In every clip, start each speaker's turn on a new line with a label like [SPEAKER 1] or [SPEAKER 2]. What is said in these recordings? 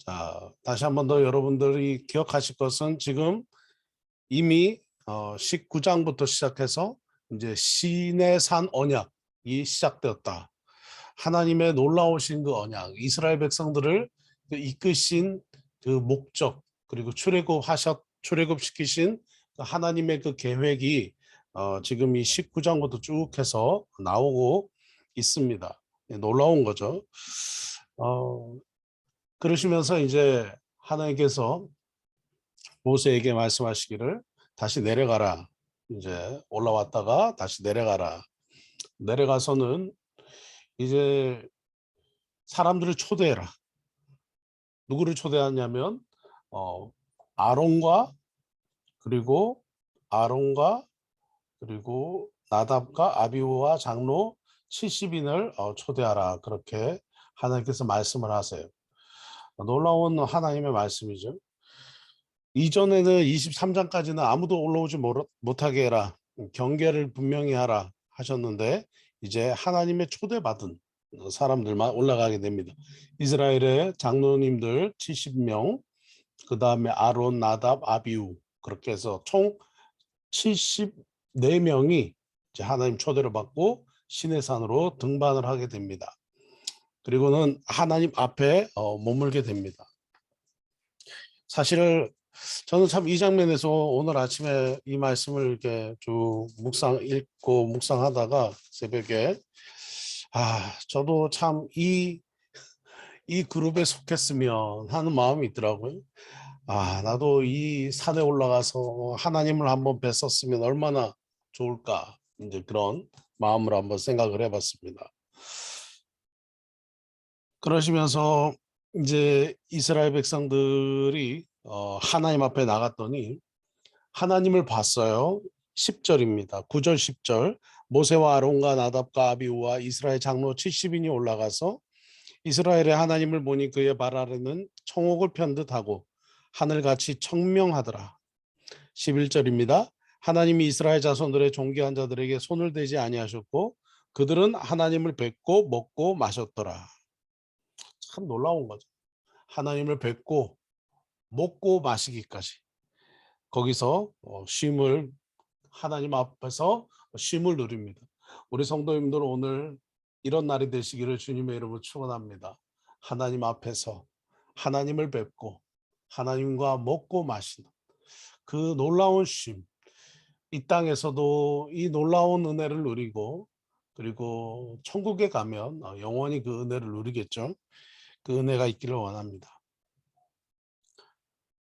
[SPEAKER 1] 자, 다시 한번 더 여러분들이 기억하실 것은 지금 이미 19장부터 시작해서 이제 시내 산 언약이 시작되었다. 하나님의 놀라우신 그 언약, 이스라엘 백성들을 이끄신 그 목적, 그리고 출애굽시키신 하나님의 그 계획이 지금 이 19장부터 쭉 해서 나오고 있습니다. 놀라운 거죠. 그러시면서 이제 하나님께서 모세에게 말씀하시기를 다시 내려가라. 이제 올라왔다가 다시 내려가라. 내려가서는 이제 사람들을 초대해라. 누구를 초대하냐면 어, 아론과 그리고 아론과 그리고 나답과 아비후와 장로 70인을 초대하라. 그렇게 하나님께서 말씀을 하세요. 놀라운 하나님의 말씀이죠. 이전에는 23장까지는 아무도 올라오지 못하게 해라. 경계를 분명히 하라 하셨는데 이제 하나님의 초대받은 사람들만 올라가게 됩니다. 이스라엘의 장로님들 70명, 그 다음에 아론, 나답, 아비후 그렇게 해서 총 74명이 이제 하나님 초대를 받고 시내산으로 등반을 하게 됩니다. 그리고는 하나님 앞에 머물게 됩니다. 사실 저는 참 이 장면에서 오늘 아침에 이 말씀을 이렇게 쭉 읽고 묵상하다가 새벽에 저도 참 이 그룹에 속했으면 하는 마음이 있더라고요. 나도 이 산에 올라가서 하나님을 한번 뵀었으면 얼마나 좋을까. 이제 그런 마음으로 한번 생각을 해봤습니다. 그러시면서 이제 이스라엘 백성들이 하나님 앞에 나갔더니 하나님을 봤어요. 10절입니다. 9절 10절. 모세와 아론과 나답과 아비후와 이스라엘 장로 70인이 올라가서 이스라엘의 하나님을 보니 그의 발 아래는 청옥을 편 듯하고 하늘같이 청명하더라. 11절입니다. 하나님이 이스라엘 자손들의 존귀한 자들에게 손을 대지 아니하셨고 그들은 하나님을 뵙고 먹고 마셨더라. 참 놀라운 거죠. 하나님을 뵙고 먹고 마시기까지. 거기서 쉼을 하나님 앞에서 쉼을 누립니다. 우리 성도님들 오늘 이런 날이 되시기를 주님의 이름으로 축원합니다. 하나님 앞에서 하나님을 뵙고 하나님과 먹고 마시는 그 놀라운 쉼. 이 땅에서도 이 놀라운 은혜를 누리고 그리고 천국에 가면 영원히 그 은혜를 누리겠죠. 그 은혜가 있기를 원합니다.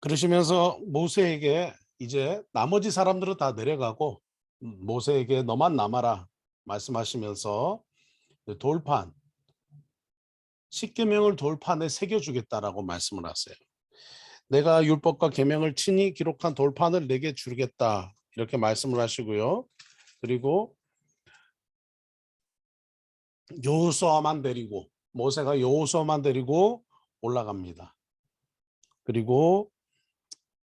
[SPEAKER 1] 그러시면서 모세에게 이제 나머지 사람들은 다 내려가고 모세에게 너만 남아라 말씀하시면서 돌판, 십계명을 돌판에 새겨주겠다라고 말씀을 하세요. 내가 율법과 계명을 친히 기록한 돌판을 내게 주겠다 이렇게 말씀을 하시고요. 그리고 여호수아만 데리고 모세가 여호수아만 데리고 올라갑니다. 그리고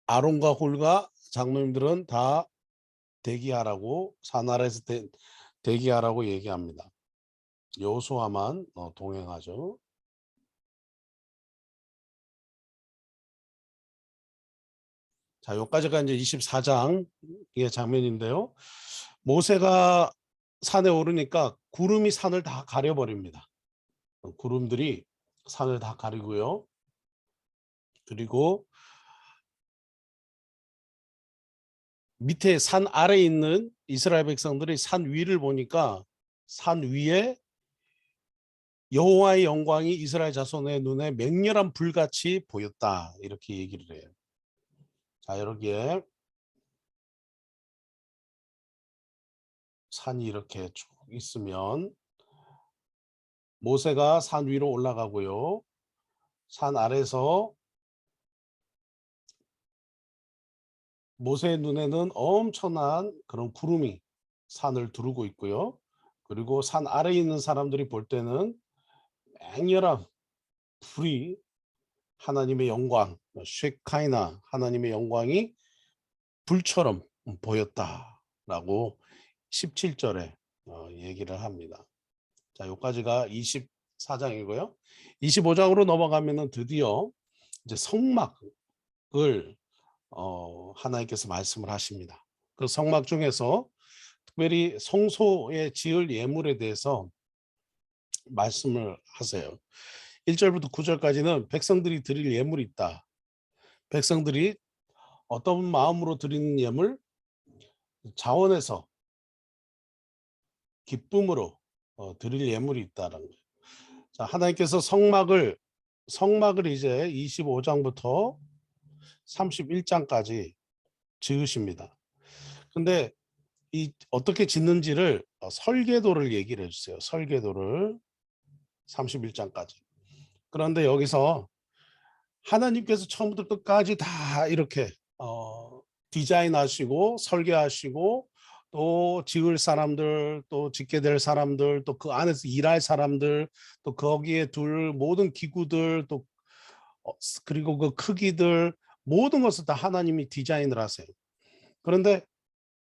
[SPEAKER 1] 아론과 홀과 장로님들은 다 대기하라고 산 아래에서 대기하라고 얘기합니다. 여호수아만 동행하죠. 자, 여기까지가 이제 24장의 장면인데요. 모세가 산에 오르니까 구름이 산을 다 가려버립니다. 구름들이 산을 다 가리고요. 그리고 밑에 산 아래에 있는 이스라엘 백성들이 산 위를 보니까 산 위에 여호와의 영광이 이스라엘 자손의 눈에 맹렬한 불같이 보였다. 이렇게 얘기를 해요. 자, 여기에 산이 이렇게 쭉 있으면 모세가 산 위로 올라가고요. 산 아래서 모세의 눈에는 엄청난 그런 구름이 산을 두르고 있고요. 그리고 산 아래에 있는 사람들이 볼 때는 맹렬한 불이 하나님의 영광, 쉐카이나 하나님의 영광이 불처럼 보였다라고 17절에 얘기를 합니다. 자, 여기까지가 24장이고요. 25장으로 넘어가면은 드디어 이제 성막을 하나님께서 말씀을 하십니다. 그 성막 중에서 특별히 성소에 지을 예물에 대해서 말씀을 하세요. 1절부터 9절까지는 백성들이 드릴 예물이 있다. 백성들이 어떤 마음으로 드리는 예물? 자원에서 기쁨으로 드릴 예물이 있다는 거예요. 자, 하나님께서 성막을 이제 25장부터 31장까지 지으십니다. 근데 이 어떻게 짓는지를 설계도를 얘기를 해주세요. 설계도를 31장까지. 그런데 여기서 하나님께서 처음부터 끝까지 다 이렇게 디자인하시고 설계하시고 또 지을 사람들 또 짓게 될 사람들 또 그 안에서 일할 사람들 또 거기에 둘 모든 기구들 또 그리고 그 크기들 모든 것을 다 하나님이 디자인을 하세요. 그런데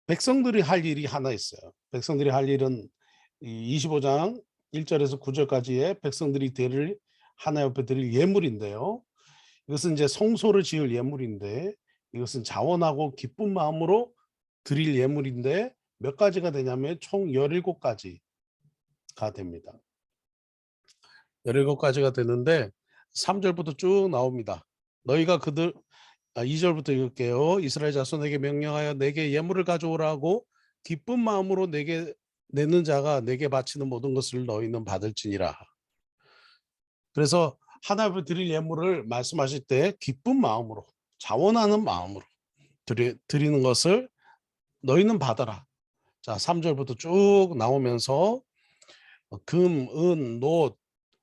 [SPEAKER 1] 백성들이 할 일이 하나 있어요. 백성들이 할 일은 25장 1절에서 9절까지의 백성들이 드릴 하나님 앞에 드릴 예물인데요. 이것은 이제 성소를 지을 예물인데 이것은 자원하고 기쁜 마음으로 드릴 예물인데 몇 가지가 되냐면 총 17가지가 됩니다. 17가지가 되는데 3절부터 쭉 나옵니다. 너희가 2절부터 읽을게요. 이스라엘 자손에게 명령하여 내게 예물을 가져오라고 기쁜 마음으로 내게 내는 자가 내게 바치는 모든 것을 너희는 받을지니라. 그래서 하나님을 드릴 예물을 말씀하실 때 기쁜 마음으로 자원하는 마음으로 드리는 것을 너희는 받아라. 자, 3절부터 쭉 나오면서 금, 은, 놋,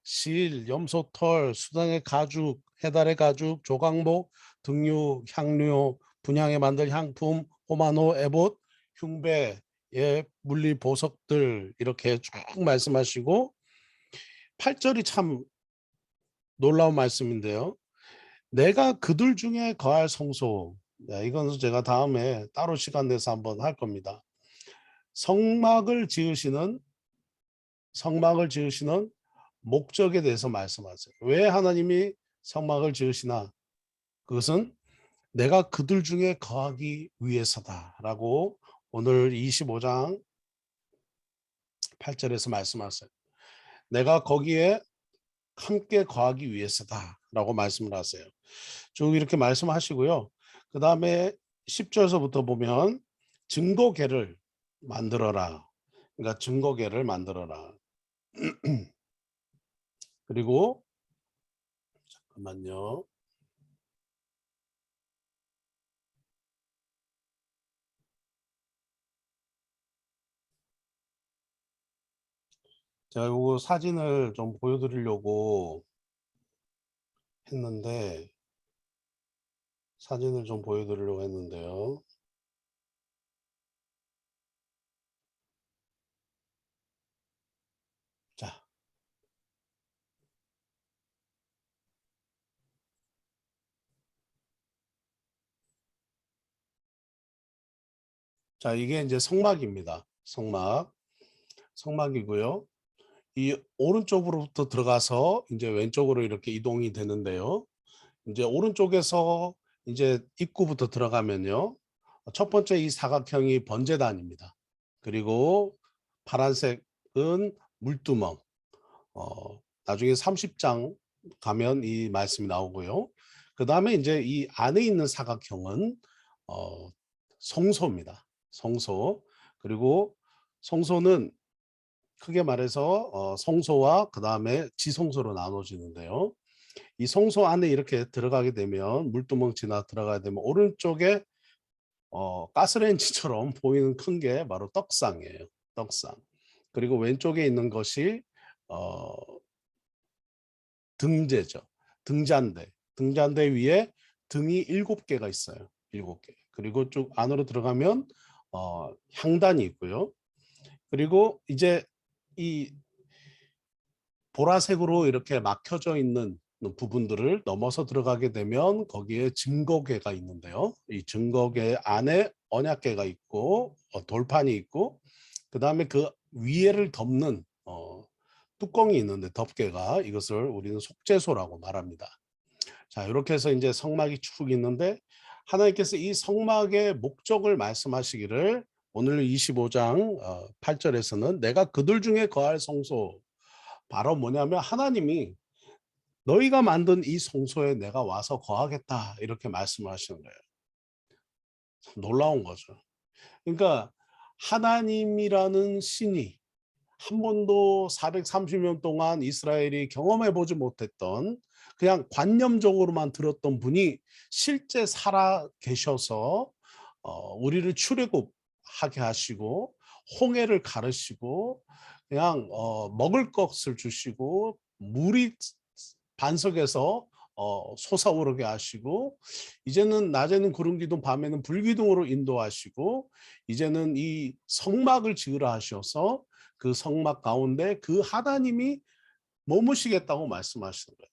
[SPEAKER 1] 실, 염소털, 수당의 가죽, 해달의 가죽, 조각목, 등유, 향료, 분향에 만들 향품, 호마노, 에봇, 흉배, 물리 보석들 이렇게 쭉 말씀하시고 8절이 참 놀라운 말씀인데요. 내가 그들 중에 거할 성소. 이건 제가 다음에 따로 시간 내서 한번 할 겁니다. 성막을 지으시는 목적에 대해서 말씀하세요. 왜 하나님이 성막을 지으시나? 그것은 내가 그들 중에 거하기 위해서다라고 오늘 25장 8절에서 말씀하세요. 내가 거기에 함께 거하기 위해서다라고 말씀을 하세요. 쭉 이렇게 말씀하시고요. 그 다음에 10절서부터 보면 증거궤를 만들어라. 그러니까 증거궤를 만들어라. 그리고 잠깐만요. 제가 요거 사진을 좀 보여드리려고 했는데 사진을 좀 보여드리려고 했는데요. 자, 이게 이제 성막입니다. 성막이고요. 이 오른쪽으로부터 들어가서 이제 왼쪽으로 이렇게 이동이 되는데요. 이제 오른쪽에서 이제 입구부터 들어가면요. 첫 번째 이 사각형이 번제단입니다. 그리고 파란색은 물두멍. 나중에 30장 가면 이 말씀이 나오고요. 그 다음에 이제 이 안에 있는 사각형은 성소입니다. 성소. 그리고 성소는 크게 말해서 성소와 그 다음에 지성소로 나눠지는데요. 이 성소 안에 이렇게 들어가게 되면 물두멍 지나 들어가게 되면 오른쪽에 가스레인지처럼 보이는 큰 게 바로 떡상이에요. 떡상. 그리고 왼쪽에 있는 것이 어, 등재죠. 등잔대. 등잔대 위에 등이 7개가 있어요. 7개. 그리고 쭉 안으로 들어가면 향단이 있고요. 그리고 이제 이 보라색으로 이렇게 막혀져 있는 부분들을 넘어서 들어가게 되면 거기에 증거궤가 있는데요. 이 증거궤 안에 언약궤가 있고 돌판이 있고 그 다음에 그 위에를 덮는 뚜껑이 있는데 덮개가 이것을 우리는 속죄소라고 말합니다. 자, 이렇게 해서 이제 성막이 쭉 있는데 하나님께서 이 성막의 목적을 말씀하시기를 오늘 25장 8절에서는 내가 그들 중에 거할 성소, 바로 뭐냐면 하나님이 너희가 만든 이 성소에 내가 와서 거하겠다 이렇게 말씀하시는 거예요. 참 놀라운 거죠. 그러니까 하나님이라는 신이 한 번도 430년 동안 이스라엘이 경험해 보지 못했던, 그냥 관념적으로만 들었던 분이 실제 살아 계셔서 우리를 출애굽하게 하시고 홍해를 가르시고 그냥 먹을 것을 주시고 물이 반석에서 솟아오르게 하시고, 이제는 낮에는 구름 기둥 밤에는 불 기둥으로 인도하시고, 이제는 이 성막을 지으라 하셔서 그 성막 가운데 그 하나님이 머무시겠다고 말씀하시는 거예요.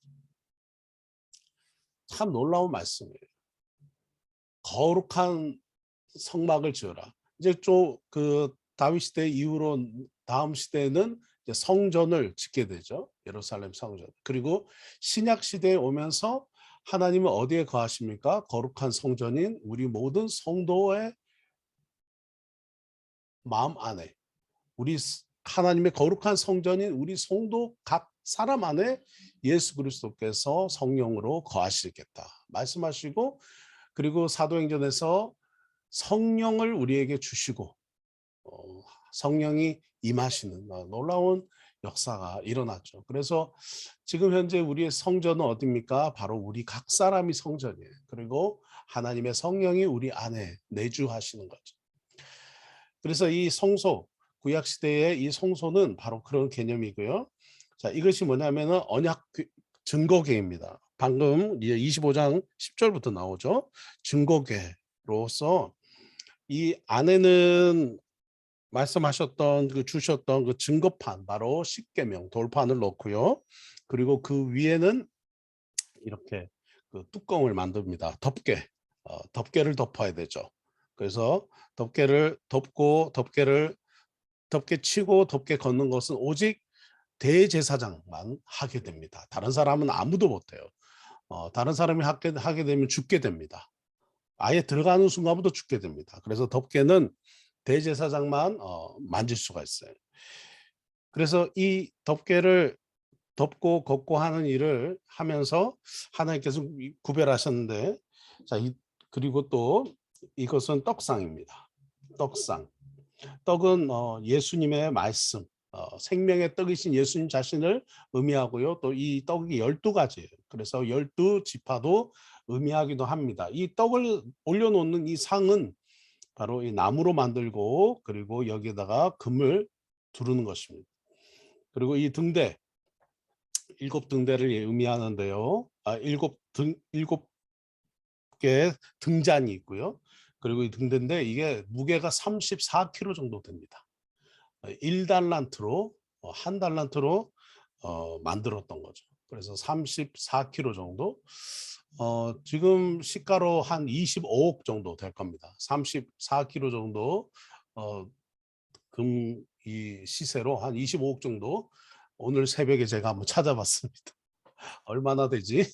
[SPEAKER 1] 참 놀라운 말씀이에요. 거룩한 성막을 지어라. 이제 좀 그 다윗 시대 이후로 다음 시대에는 이제 성전을 짓게 되죠. 예루살렘 성전. 그리고 신약 시대에 오면서 하나님은 어디에 거하십니까? 거룩한 성전인 우리 모든 성도의 마음 안에, 우리 하나님의 거룩한 성전인 우리 성도 각 사람 안에 예수 그리스도께서 성령으로 거하시겠다 말씀하시고, 그리고 사도행전에서 성령을 우리에게 주시고 성령이 임하시는 놀라운 역사가 일어났죠. 그래서 지금 현재 우리의 성전은 어디입니까? 바로 우리 각 사람이 성전이에요. 그리고 하나님의 성령이 우리 안에 내주하시는 거죠. 그래서 이 성소, 구약 시대의 이 성소는 바로 그런 개념이고요. 자, 이것이 뭐냐면은 언약 증거궤입니다. 방금 25장 10절부터 나오죠. 증거궤로서 이 안에는 말씀하셨던 주셨던 그 증거판, 바로 십계명 돌판을 넣고요. 그리고 그 위에는 이렇게 그 뚜껑을 만듭니다. 덮개를 덮어야 되죠. 그래서 덮개를 덮고 덮개 치고 덮개 걷는 것은 오직 대제사장만 하게 됩니다. 다른 사람은 아무도 못해요. 다른 사람이 하게 되면 죽게 됩니다. 아예 들어가는 순간부터 죽게 됩니다. 그래서 덮개는 대제사장만 만질 수가 있어요. 그래서 이 덮개를 덮고 걷고 하는 일을 하면서 하나님께서 구별하셨는데, 자, 그리고 또 이것은 떡상입니다. 떡상. 떡은 예수님의 말씀, 생명의 떡이신 예수님 자신을 의미하고요. 또 이 떡이 12가지예요. 그래서 12지파도 의미하기도 합니다. 이 떡을 올려놓는 이 상은 바로 이 나무로 만들고, 그리고 여기에다가 금을 두르는 것입니다. 그리고 이 등대, 7등대를 의미하는데요. 일곱 개의 등잔이 있고요. 그리고 이 등대인데 이게 무게가 34kg 정도 됩니다. 1달란트로 한 달란트로 만들었던 거죠. 그래서 34kg 정도. 지금 시가로 한 25억 정도 될 겁니다. 34kg 정도 이 시세로 한 25억 정도. 오늘 새벽에 제가 한번 찾아봤습니다. 얼마나 되지?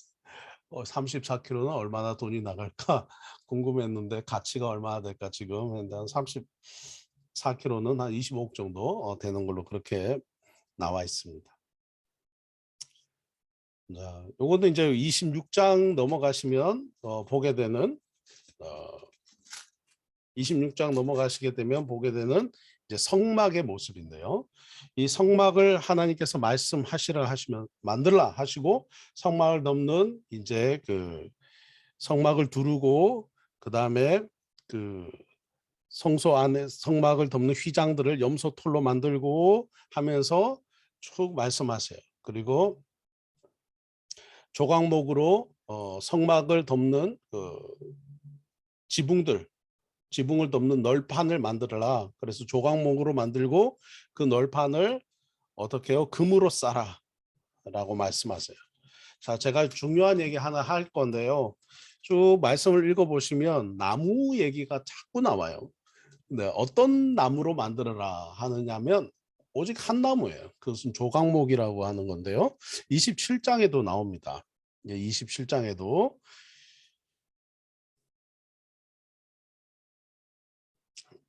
[SPEAKER 1] 34kg는 얼마나 돈이 나갈까 궁금했는데 가치가 얼마나 될까 지금 한 34kg는 한 25억 정도 되는 걸로 그렇게 나와 있습니다. 자, 요거는 이제 26장 넘어가시면 보게 되는 26장 넘어가시게 되면 보게 되는 이제 성막의 모습인데요. 이 성막을 하나님께서 말씀하시라 하시면 만들라 하시고 성막을 넘는 이제 그 성막을 두르고 그다음에 그 성소 안에 성막을 덮는 휘장들을 염소털로 만들고 하면서 쭉 말씀하세요. 그리고 조각목으로 성막을 덮는 그 지붕을 덮는 널판을 만들어라. 그래서 조각목으로 만들고 그 널판을 어떻게 해요? 금으로 싸라 라고 말씀하세요. 자, 제가 중요한 얘기 하나 할 건데요. 쭉 말씀을 읽어보시면 나무 얘기가 자꾸 나와요. 근데 어떤 나무로 만들어라 하느냐면 오직 한 나무예요. 그것은 조각목이라고 하는 건데요. 27장에도 나옵니다. 27장에도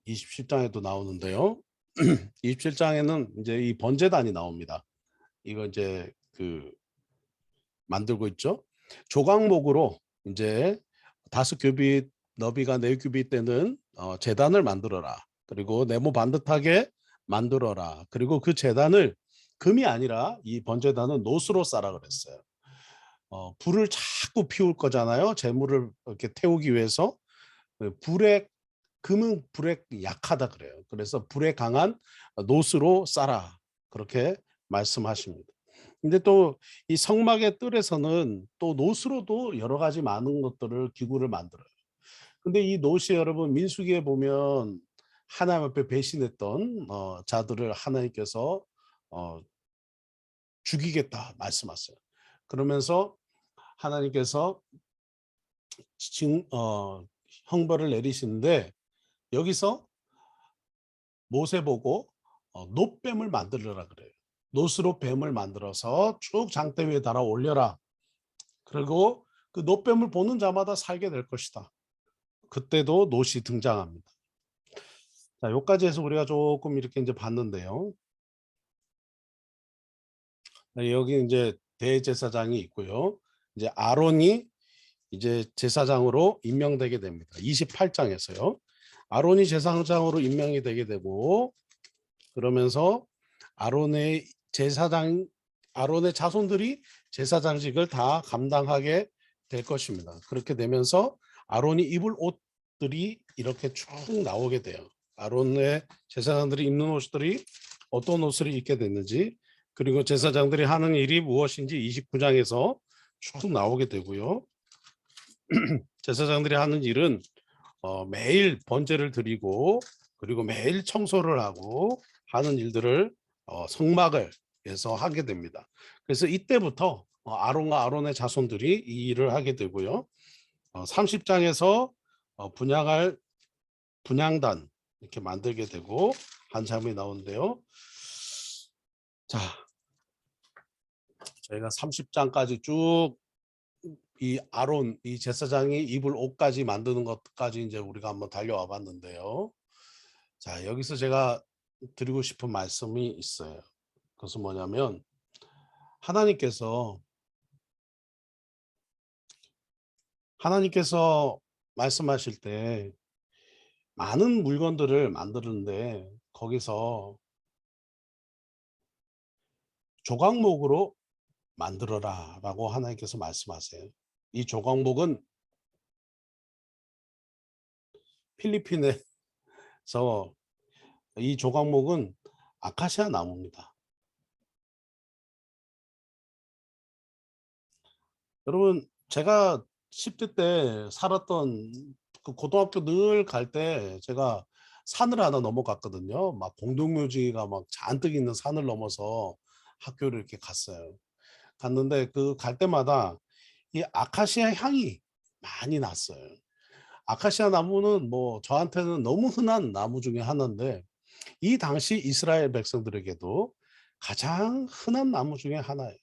[SPEAKER 1] 27장에도 나오는데요. 27장에는 이제 이 번제단이 나옵니다. 이거 이제 그 만들고 있죠. 조각목으로 이제 5규빗 너비가 4규빗 되는 제단을 만들어라. 그리고 네모 반듯하게 만들어라. 그리고 그 제단을 금이 아니라 이 번제단은 노스로 쌓아 그랬어요. 불을 자꾸 피울 거잖아요. 재물을 이렇게 태우기 위해서. 불에 금은 불에 약하다 그래요. 그래서 불에 강한 노스로 쌓아 그렇게 말씀하십니다. 근데 또 이 성막의 뜰에서는 또 노스로도 여러 가지 많은 것들을 기구를 만들어요. 근데 이 노시 여러분 민수기에 보면 하나님 앞에 배신했던 자들을 하나님께서 어, 죽이겠다 말씀하세요. 그러면서 하나님께서 형벌을 내리시는데 여기서 모세 보고 놋뱀을 만들어라 그래요. 놋으로 뱀을 만들어서 쭉 장대 위에 달아 올려라. 그리고 그 놋뱀을 보는 자마다 살게 될 것이다. 그때도 놋이 등장합니다. 자, 여기까지 해서 우리가 조금 이렇게 이제 봤는데요. 여기 이제 대제사장이 있고요. 이제 아론이 이제 제사장으로 임명되게 됩니다. 28장에서요. 아론이 제사장으로 임명이 되게 되고 그러면서 아론의 아론의 자손들이 제사장직을 다 감당하게 될 것입니다. 그렇게 되면서 아론이 입을 옷들이 이렇게 쭉 나오게 돼요. 아론의 제사장들이 입는 옷들이 어떤 옷을 입게 됐는지 그리고 제사장들이 하는 일이 무엇인지 29장에서 쭉 나오게 되고요. 제사장들이 하는 일은 매일 번제를 드리고 그리고 매일 청소를 하고 하는 일들을 성막을 해서 하게 됩니다. 그래서 이때부터 아론과 아론의 자손들이 이 일을 하게 되고요. 30장에서 분양할 분양단 이렇게 만들게 되고 한 장면이 나오는데요. 자, 저희가 30장까지 쭉 이 아론 이 제사장이 입을 옷까지 만드는 것까지 이제 우리가 한번 달려와 봤는데요. 자, 여기서 제가 드리고 싶은 말씀이 있어요. 그것은 뭐냐면 하나님께서 말씀하실 때 많은 물건들을 만드는데 거기서 조각목으로 만들어라 라고 하나님께서 말씀하세요. 이 조각목은 필리핀에서 이 조각목은 아카시아 나무입니다. 여러분 제가 10대 때 살았던 그 고등학교 늘 갈 때 제가 산을 하나 넘어갔거든요. 막 공동묘지가 막 잔뜩 있는 산을 넘어서 학교를 이렇게 갔어요. 갔는데 그 갈 때마다 이 아카시아 향이 많이 났어요. 아카시아 나무는 뭐 저한테는 너무 흔한 나무 중에 하나인데 이 당시 이스라엘 백성들에게도 가장 흔한 나무 중에 하나예요.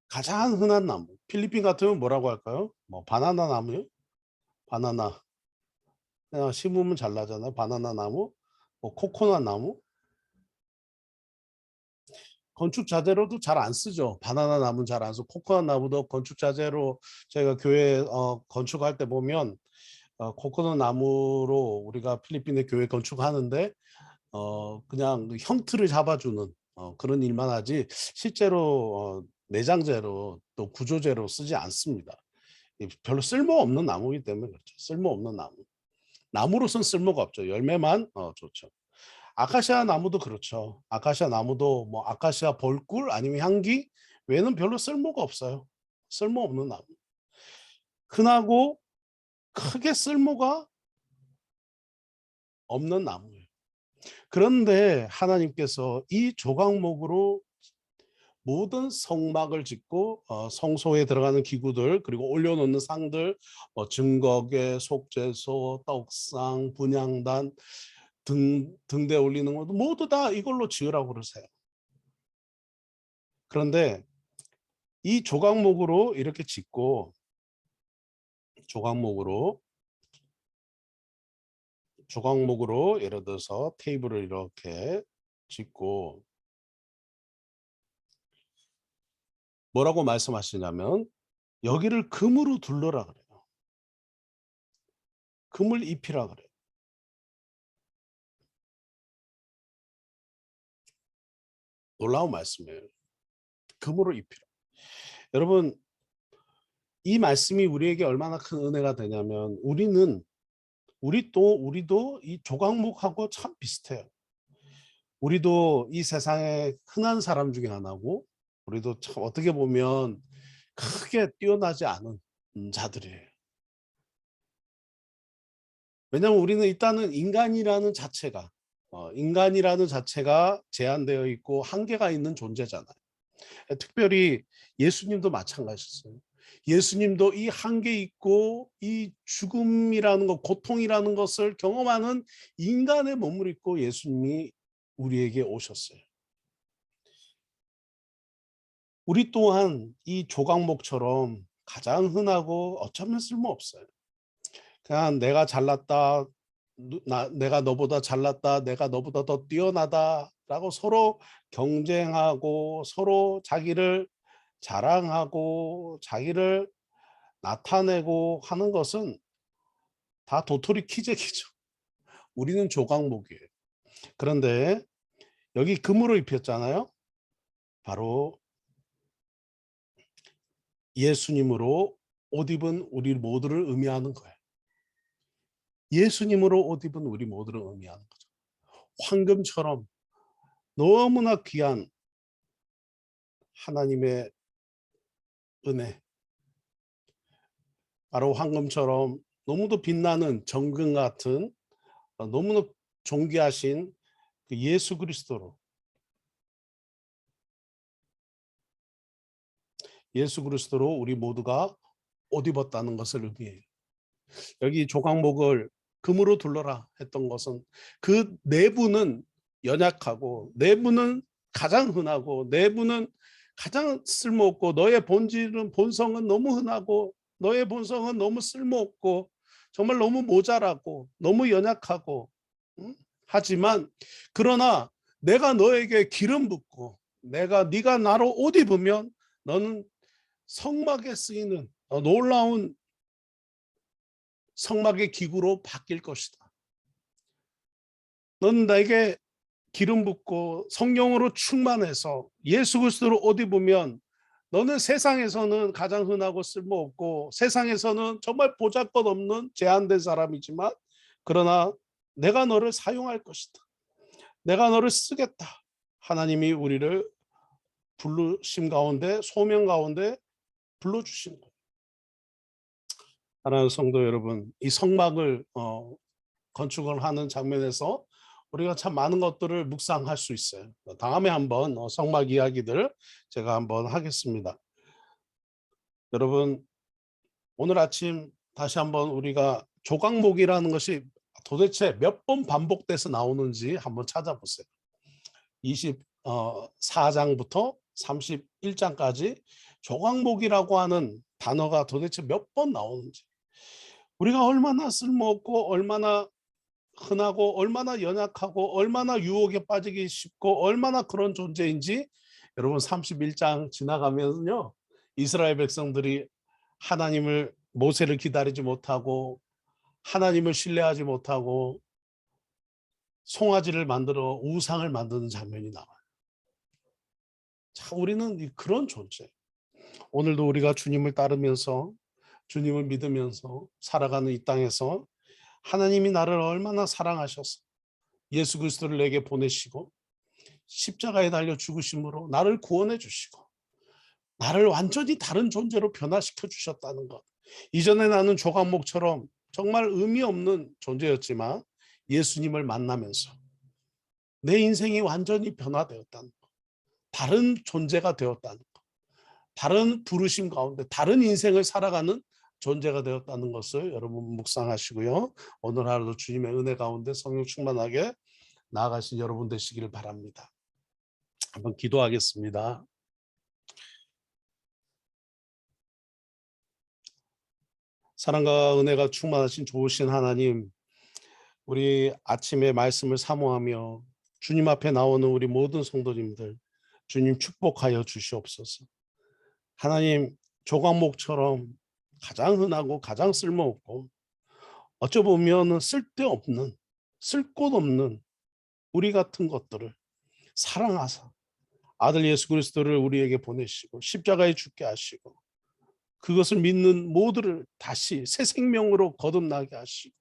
[SPEAKER 1] 가장 흔한 나무. 필리핀 같으면 뭐라고 할까요? 뭐 바나나 나무요? 바나나. 그냥 심으면 잘 나잖아요. 바나나 나무, 뭐 코코넛 나무. 건축 자재로도 잘 안 쓰죠. 바나나 나무는 잘 안 쓰고 코코넛 나무도 건축 자재로 저희가 교회 건축할 때 보면 코코넛 나무로 우리가 필리핀의 교회 건축하는데 그냥 형틀을 잡아주는 그런 일만 하지 실제로 내장재로 또 구조재로 쓰지 않습니다. 별로 쓸모없는 나무이기 때문에 그렇죠. 쓸모없는 나무. 나무로선 쓸모가 없죠. 열매만 좋죠. 아카시아 나무도 그렇죠. 아카시아 나무도 뭐 아카시아 벌꿀 아니면 향기 외에는 별로 쓸모가 없어요. 쓸모없는 나무. 흔하고 크게 쓸모가 없는 나무예요. 그런데 하나님께서 이 조각목으로 모든 성막을 짓고 성소에 들어가는 기구들 그리고 올려놓는 상들 증거계, 속죄소, 떡상, 분향단 등대 올리는 것도 모두 다 이걸로 지으라고 그러세요. 그런데 이 조각목으로 이렇게 짓고 조각목으로 예를 들어서 테이블을 이렇게 짓고 뭐라고 말씀하시냐면 여기를 금으로 둘러라 그래요. 금을 입히라 그래요. 놀라운 말씀이에요. 금으로 입히라. 여러분, 이 말씀이 우리에게 얼마나 큰 은혜가 되냐면 우리도 이 조각목하고 참 비슷해요. 우리도 이 세상에 흔한 사람 중에 하나고 우리도 참 어떻게 보면 크게 뛰어나지 않은 자들이에요. 왜냐하면 우리는 일단은 인간이라는 자체가 제한되어 있고 한계가 있는 존재잖아요. 특별히 예수님도 마찬가지였어요. 예수님도 이 한계 있고 이 죽음이라는 것, 고통이라는 것을 경험하는 인간의 몸을 입고 예수님이 우리에게 오셨어요. 우리 또한 이 조각목처럼 가장 흔하고 어쩌면 쓸모없어요. 그냥 내가 잘났다, 내가 너보다 잘났다, 내가 너보다 더 뛰어나다라고 서로 경쟁하고 서로 자기를 자랑하고 자기를 나타내고 하는 것은 다 도토리 키재기죠. 우리는 조각목이에요. 그런데 여기 금으로 입혔잖아요. 바로 예수님으로 옷 입은 우리 모두를 의미하는 거예요. 예수님으로 옷 입은 우리 모두를 의미하는 거죠. 황금처럼 너무나 귀한 하나님의 은혜, 바로 황금처럼 너무도 빛나는 정금 같은 너무나 존귀하신 그 예수 그리스도로 우리 모두가 옷 입었다는 것을 의미해요. 여기 조각목을 금으로 둘러라 했던 것은 그 내부는 연약하고 내부는 가장 흔하고 내부는 가장 쓸모없고 너의 본성은 너무 흔하고 너의 본성은 너무 쓸모없고 정말 너무 모자라고 너무 연약하고 하지만 그러나 내가 너에게 기름 붓고 네가 나로 옷 입으면 너는 성막에 쓰이는 놀라운 성막의 기구로 바뀔 것이다. 넌 나에게 기름 붓고 성령으로 충만해서 예수 그리스도로 옷 입으면 너는 세상에서는 가장 흔하고 쓸모없고 세상에서는 정말 보잘것없는 제한된 사람이지만 그러나 내가 너를 사용할 것이다. 내가 너를 쓰겠다. 하나님이 우리를 부르심 가운데 소명 가운데 불러주신 거예요. 사랑하는 성도 여러분, 이 성막을 건축을 하는 장면에서 우리가 참 많은 것들을 묵상할 수 있어요. 다음에 한번 성막 이야기들 제가 한번 하겠습니다. 여러분, 오늘 아침 다시 한번 우리가 조각목이라는 것이 도대체 몇 번 반복돼서 나오는지 한번 찾아보세요. 24장부터 31장까지 조각목이라고 하는 단어가 도대체 몇 번 나오는지, 우리가 얼마나 쓸모없고 얼마나 흔하고 얼마나 연약하고 얼마나 유혹에 빠지기 쉽고 얼마나 그런 존재인지 여러분 31장 지나가면요 이스라엘 백성들이 하나님을 모세를 기다리지 못하고 하나님을 신뢰하지 못하고 송아지를 만들어 우상을 만드는 장면이 나와요. 자, 우리는 그런 존재. 오늘도 우리가 주님을 따르면서 주님을 믿으면서 살아가는 이 땅에서 하나님이 나를 얼마나 사랑하셔서 예수 그리스도를 내게 보내시고 십자가에 달려 죽으심으로 나를 구원해 주시고 나를 완전히 다른 존재로 변화시켜 주셨다는 것. 이전에 나는 조각목처럼 정말 의미 없는 존재였지만 예수님을 만나면서 내 인생이 완전히 변화되었다는 것. 다른 존재가 되었다는 것. 다른 부르심 가운데 다른 인생을 살아가는 존재가 되었다는 것을 여러분 묵상하시고요. 오늘 하루도 주님의 은혜 가운데 성령 충만하게 나아가신 여러분 되시기를 바랍니다. 한번 기도하겠습니다. 사랑과 은혜가 충만하신 좋으신 하나님, 우리 아침에 말씀을 사모하며 주님 앞에 나오는 우리 모든 성도님들, 주님 축복하여 주시옵소서. 하나님, 조각목처럼 가장 흔하고 가장 쓸모없고 어쩌 보면 쓸데없는, 쓸 곳 없는 우리 같은 것들을 사랑하사 아들 예수 그리스도를 우리에게 보내시고 십자가에 죽게 하시고 그것을 믿는 모두를 다시 새 생명으로 거듭나게 하시고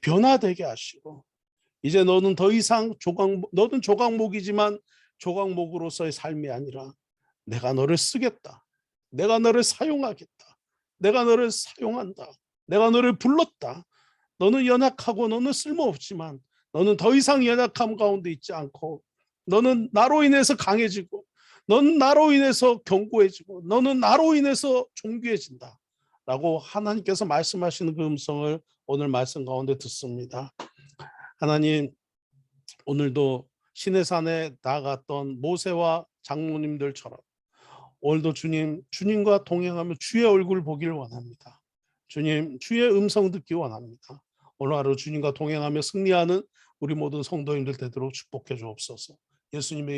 [SPEAKER 1] 변화되게 하시고, 이제 너는 더 이상 너는 조각목이지만 조각목으로서의 삶이 아니라 내가 너를 쓰겠다, 내가 너를 사용하겠다, 내가 너를 사용한다, 내가 너를 불렀다. 너는 연약하고 너는 쓸모없지만 너는 더 이상 연약함 가운데 있지 않고 너는 나로 인해서 강해지고 너는 나로 인해서 견고해지고 너는 나로 인해서 존귀해진다 라고 하나님께서 말씀하시는 그 음성을 오늘 말씀 가운데 듣습니다. 하나님, 오늘도 시내산에 나갔던 모세와 장로님들처럼 오늘도 주님과 동행하며 주의 얼굴 보기를 원합니다. 주님, 주의 음성 듣기 원합니다. 오늘 하루 주님과 동행하며 승리하는 우리 모든 성도님들 되도록 축복해 주옵소서. 예수님의